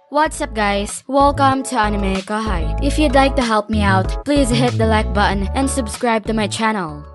What's up guys? Welcome to AnimeKouhai. If you'd like to help me out, please hit the like button and subscribe to my channel.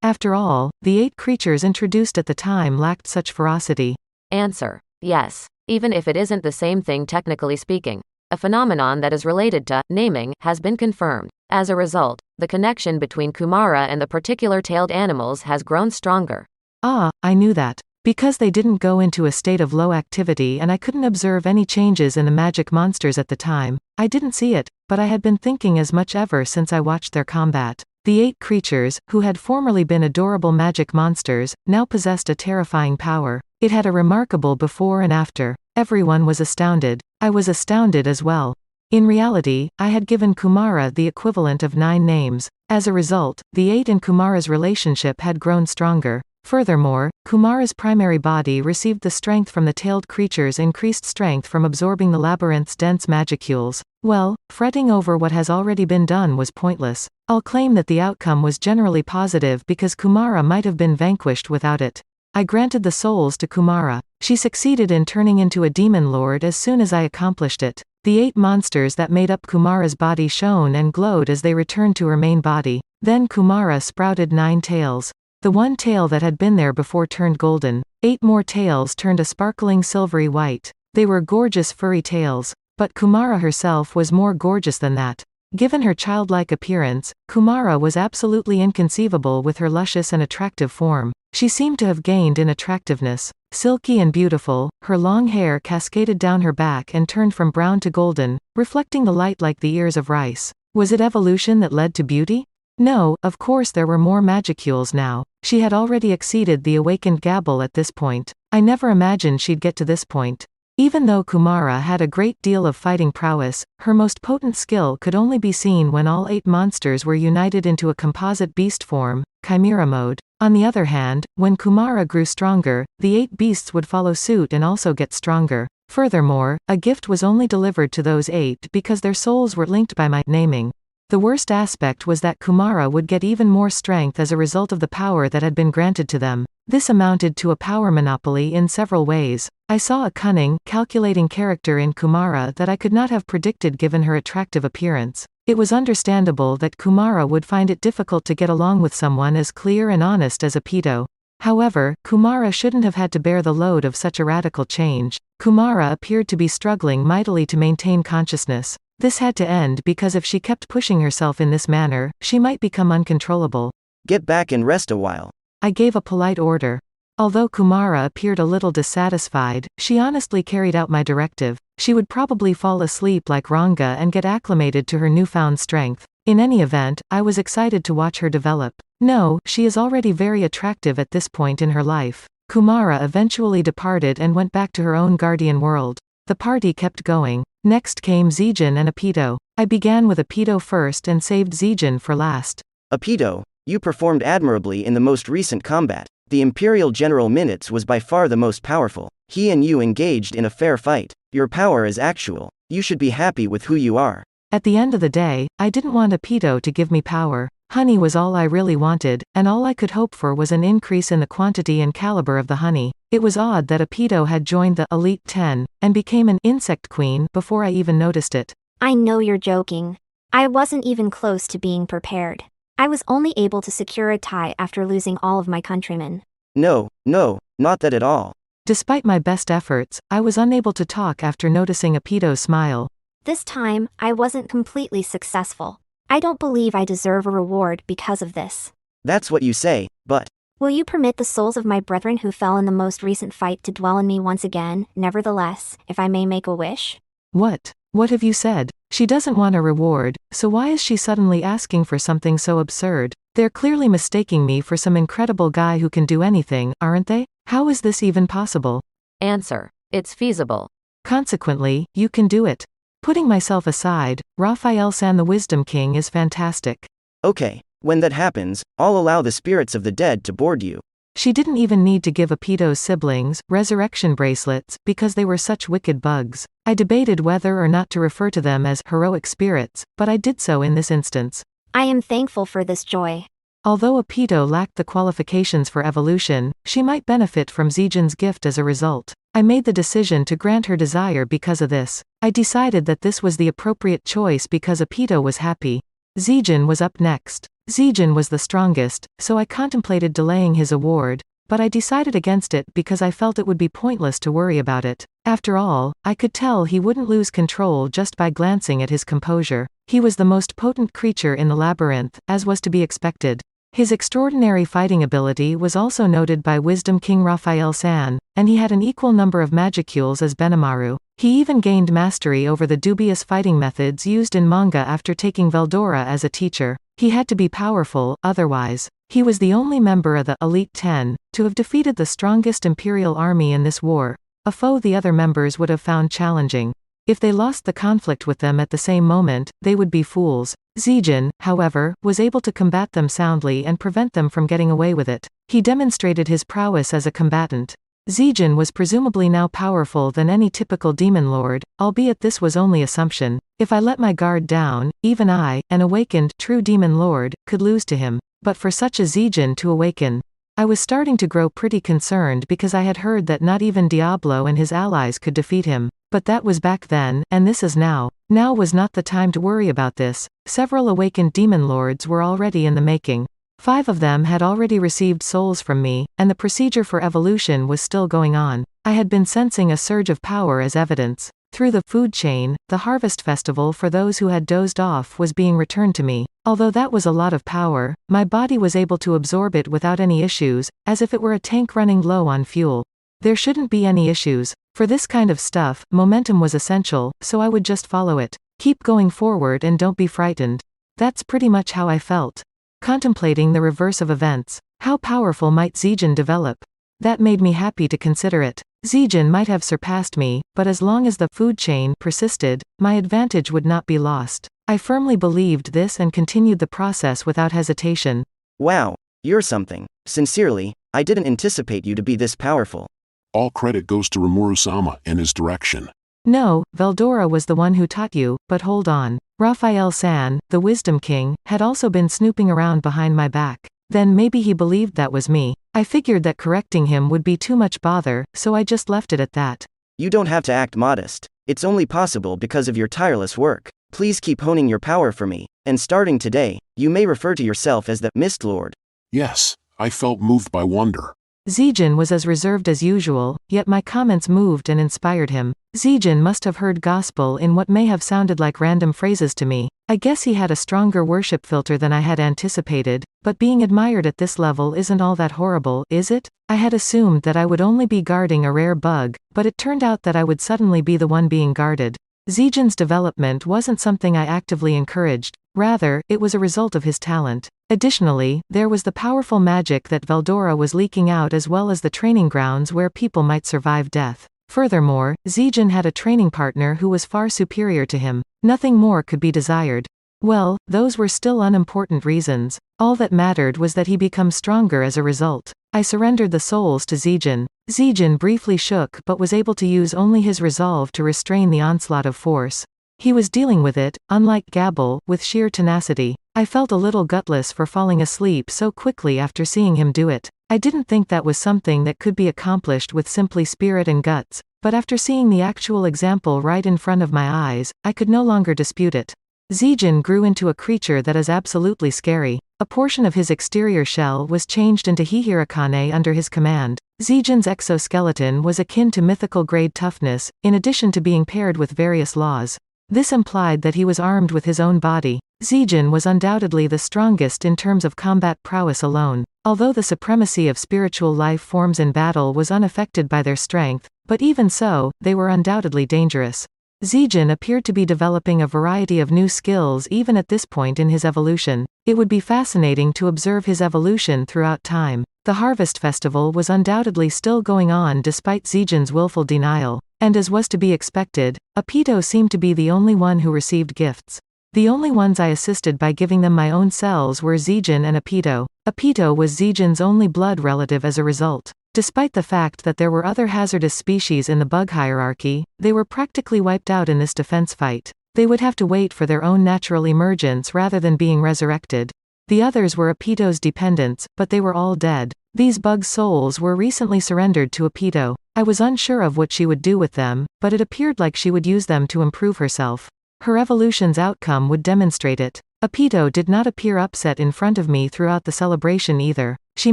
After all, the 8 creatures introduced at the time lacked such ferocity. Answer: yes, even if it isn't the same thing technically speaking. A phenomenon that is related to naming has been confirmed. As a result, the connection between Kumara and the particular tailed animals has grown stronger. Ah, I knew that. Because they didn't go into a state of low activity and I couldn't observe any changes in the magic monsters at the time, I didn't see it, but I had been thinking as much ever since I watched their combat. The 8 creatures, who had formerly been adorable magic monsters, now possessed a terrifying power. It had a remarkable before and after. Everyone was astounded. I was astounded as well. In reality, I had given Kumara the equivalent of 9 names. As a result, the 8 and Kumara's relationship had grown stronger. Furthermore, Kumara's primary body received the strength from the tailed creatures' increased strength from absorbing the labyrinth's dense magicules. Well, fretting over what has already been done was pointless. I'll claim that the outcome was generally positive because Kumara might have been vanquished without it. I granted the souls to Kumara. She succeeded in turning into a demon lord as soon as I accomplished it. The 8 monsters that made up Kumara's body shone and glowed as they returned to her main body. Then Kumara sprouted 9 tails. The one tail that had been there before turned golden. 8 more tails turned a sparkling silvery white. They were gorgeous furry tails. But Kumara herself was more gorgeous than that. Given her childlike appearance, Kumara was absolutely inconceivable with her luscious and attractive form. She seemed to have gained in attractiveness. Silky and beautiful, her long hair cascaded down her back and turned from brown to golden, reflecting the light like the ears of rice. Was it evolution that led to beauty? No, of course there were more magicules now. She had already exceeded the awakened gabble at this point. I never imagined she'd get to this point. Even though Kumara had a great deal of fighting prowess, her most potent skill could only be seen when all 8 monsters were united into a composite beast form, Chimera mode. On the other hand, when Kumara grew stronger, the 8 beasts would follow suit and also get stronger. Furthermore, a gift was only delivered to those 8 because their souls were linked by my naming. The worst aspect was that Kumara would get even more strength as a result of the power that had been granted to them. This amounted to a power monopoly in several ways. I saw a cunning, calculating character in Kumara that I could not have predicted given her attractive appearance. It was understandable that Kumara would find it difficult to get along with someone as clear and honest as Aito. However, Kumara shouldn't have had to bear the load of such a radical change. Kumara appeared to be struggling mightily to maintain consciousness. This had to end because if she kept pushing herself in this manner, she might become uncontrollable. Get back and rest a while. I gave a polite order. Although Kumara appeared a little dissatisfied, she honestly carried out my directive. She would probably fall asleep like Ranga and get acclimated to her newfound strength. In any event, I was excited to watch her develop. No, she is already very attractive at this point in her life. Kumara eventually departed and went back to her own guardian world. The party kept going. Next came Zeun and Aito. I began with Aito first and saved Zeun for last. Aito, you performed admirably in the most recent combat. The Imperial General Minutes was by far the most powerful. He and you engaged in a fair fight. Your power is actual. You should be happy with who you are. At the end of the day, I didn't want Aito to give me power. Honey was all I really wanted, and all I could hope for was an increase in the quantity and caliber of the honey. It was odd that Aito had joined the Elite 10, and became an insect queen before I even noticed it. I know you're joking. I wasn't even close to being prepared. I was only able to secure a tie after losing all of my countrymen. No, not that at all. Despite my best efforts, I was unable to talk after noticing Aito's smile. This time, I wasn't completely successful. I don't believe I deserve a reward because of this. That's what you say, but... Will you permit the souls of my brethren who fell in the most recent fight to dwell in me once again, nevertheless, if I may make a wish? What? What have you said? She doesn't want a reward, so why is she suddenly asking for something so absurd? They're clearly mistaking me for some incredible guy who can do anything, aren't they? How is this even possible? Answer: it's feasible. Consequently, you can do it. Putting myself aside, Raphael-san the Wisdom King is fantastic. Okay, when that happens, I'll allow the spirits of the dead to board you. She didn't even need to give Aito's siblings resurrection bracelets, because they were such wicked bugs. I debated whether or not to refer to them as heroic spirits, but I did so in this instance. I am thankful for this joy. Although Aito lacked the qualifications for evolution, she might benefit from Zeun's gift as a result. I made the decision to grant her desire because of this. I decided that this was the appropriate choice because Aito was happy. Zeun was up next. Zeun was the strongest, so I contemplated delaying his award, but I decided against it because I felt it would be pointless to worry about it. After all, I could tell he wouldn't lose control just by glancing at his composure. He was the most potent creature in the labyrinth, as was to be expected. His extraordinary fighting ability was also noted by Wisdom King Raphael-san, and he had an equal number of magicules as Benimaru. He even gained mastery over the dubious fighting methods used in manga after taking Veldora as a teacher. He had to be powerful, otherwise. He was the only member of the Elite 10 to have defeated the strongest Imperial army in this war, a foe the other members would have found challenging. If they lost the conflict with them at the same moment, they would be fools. Zeun, however, was able to combat them soundly and prevent them from getting away with it. He demonstrated his prowess as a combatant. Zeun was presumably now powerful than any typical demon lord, albeit this was only assumption. If I let my guard down, even I, an awakened, true demon lord, could lose to him. But for such a Zeun to awaken, I was starting to grow pretty concerned because I had heard that not even Diablo and his allies could defeat him. But that was back then, and this is now. Now was not the time to worry about this. Several awakened demon lords were already in the making. 5 of them had already received souls from me, and the procedure for evolution was still going on. I had been sensing a surge of power as evidence. Through the food chain, the harvest festival for those who had dozed off was being returned to me. Although that was a lot of power, my body was able to absorb it without any issues, as if it were a tank running low on fuel. There shouldn't be any issues. For this kind of stuff, momentum was essential, so I would just follow it. Keep going forward and don't be frightened. That's pretty much how I felt. Contemplating the reverse of events. How powerful might Zeun develop? That made me happy to consider it. Zeun might have surpassed me, but as long as the food chain persisted, my advantage would not be lost. I firmly believed this and continued the process without hesitation. Wow, you're something. Sincerely, I didn't anticipate you to be this powerful. All credit goes to Rimuru-sama and his direction. No, Veldora was the one who taught you, but hold on. Raphael-san, the Wisdom King, had also been snooping around behind my back. Then maybe he believed that was me. I figured that correcting him would be too much bother, so I just left it at that. You don't have to act modest. It's only possible because of your tireless work. Please keep honing your power for me, and starting today, you may refer to yourself as the Mist Lord. Yes, I felt moved by wonder. Zeun was as reserved as usual, yet my comments moved and inspired him. Zeun must have heard gospel in what may have sounded like random phrases to me. I guess he had a stronger worship filter than I had anticipated, but being admired at this level isn't all that horrible, is it? I had assumed that I would only be guarding a rare bug, but it turned out that I would suddenly be the one being guarded. Zeun's development wasn't something I actively encouraged, rather, it was a result of his talent. Additionally, there was the powerful magic that Veldora was leaking out as well as the training grounds where people might survive death. Furthermore, Zeun had a training partner who was far superior to him. Nothing more could be desired. Well, those were still unimportant reasons. All that mattered was that he became stronger as a result. I surrendered the souls to Zeun. Zeun briefly shook but was able to use only his resolve to restrain the onslaught of force. He was dealing with it, unlike Gabble, with sheer tenacity. I felt a little gutless for falling asleep so quickly after seeing him do it. I didn't think that was something that could be accomplished with simply spirit and guts, but after seeing the actual example right in front of my eyes, I could no longer dispute it. Zeun grew into a creature that is absolutely scary. A portion of his exterior shell was changed into Hihirakane under his command. Zeun's exoskeleton was akin to mythical grade toughness, in addition to being paired with various laws. This implied that he was armed with his own body. Zeun was undoubtedly the strongest in terms of combat prowess alone. Although the supremacy of spiritual life forms in battle was unaffected by their strength, but even so, they were undoubtedly dangerous. Zeun appeared to be developing a variety of new skills even at this point in his evolution. It would be fascinating to observe his evolution throughout time. The Harvest Festival was undoubtedly still going on despite Zeun's willful denial. And as was to be expected, Aito seemed to be the only one who received gifts. The only ones I assisted by giving them my own cells were Zeun and Aito. Aito was Zeun's only blood relative as a result. Despite the fact that there were other hazardous species in the bug hierarchy, they were practically wiped out in this defense fight. They would have to wait for their own natural emergence rather than being resurrected. The others were Aito's dependents, but they were all dead. These bug souls were recently surrendered to Aito. I was unsure of what she would do with them, but it appeared like she would use them to improve herself. Her evolution's outcome would demonstrate it. Aito did not appear upset in front of me throughout the celebration either. She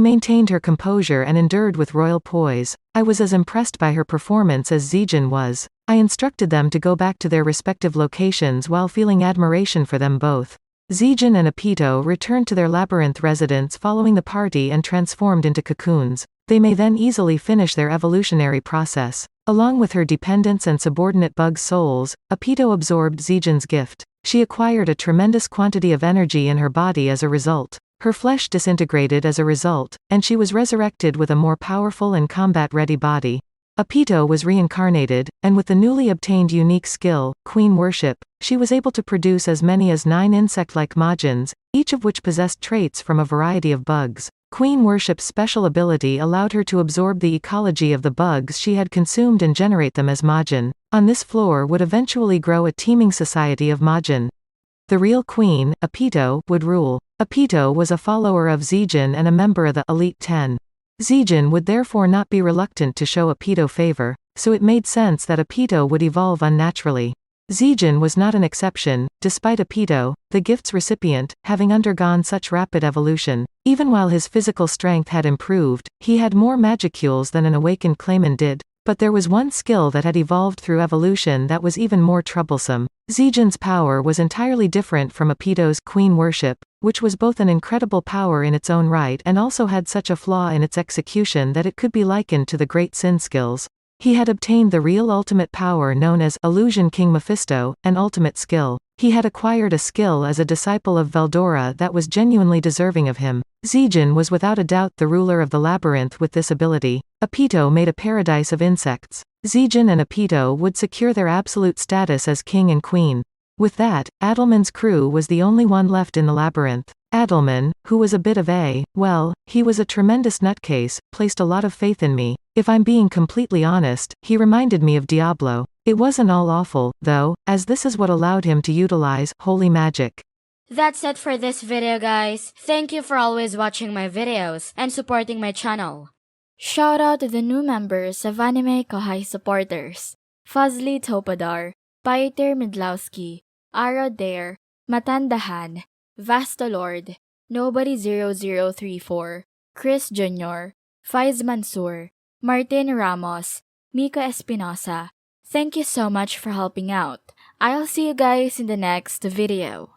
maintained her composure and endured with royal poise. I was as impressed by her performance as Zeun was. I instructed them to go back to their respective locations while feeling admiration for them both. Zeun and Aito returned to their labyrinth residence following the party and transformed into cocoons. They may then easily finish their evolutionary process. Along with her dependents and subordinate bug souls, Aito absorbed Zeun's gift. She acquired a tremendous quantity of energy in her body as a result. Her flesh disintegrated as a result, and she was resurrected with a more powerful and combat-ready body. Aito was reincarnated, and with the newly obtained unique skill, Queen Worship, she was able to produce as many as 9 insect-like Majins, each of which possessed traits from a variety of bugs. Queen Worship's special ability allowed her to absorb the ecology of the bugs she had consumed and generate them as Majin. On this floor would eventually grow a teeming society of Majin. The real queen, Aito, would rule. Aito was a follower of Zeun and a member of the Elite 10. Zeun would therefore not be reluctant to show Aito favor, so it made sense that Aito would evolve unnaturally. Zeun was not an exception, despite Aito, the gift's recipient, having undergone such rapid evolution. Even while his physical strength had improved, he had more magicules than an awakened claimant did. But there was one skill that had evolved through evolution that was even more troublesome. Zeun's power was entirely different from Aito's Queen Worship, which was both an incredible power in its own right and also had such a flaw in its execution that it could be likened to the Great Sin skills. He had obtained the real ultimate power known as Illusion King Mephisto, an ultimate skill. He had acquired a skill as a disciple of Veldora that was genuinely deserving of him. Zeun was without a doubt the ruler of the labyrinth with this ability. Aito made a paradise of insects. Zeun and Aito would secure their absolute status as king and queen. With that, Adelman's crew was the only one left in the labyrinth. Adelman, who was a bit of he was a tremendous nutcase, placed a lot of faith in me. If I'm being completely honest, he reminded me of Diablo. It wasn't all awful, though, as this is what allowed him to utilize holy magic. That's it for this video, guys. Thank you for always watching my videos and supporting my channel. Shout out to the new members of AnimeKouhai supporters: Fuzly Topadar, Paiter Midlowski, Aro Dare, Matandahan, Vastolord, Nobody0034, Chris Jr., Faiz Mansur, Martin Ramos, Mika Espinosa. Thank you so much for helping out. I'll see you guys in the next video.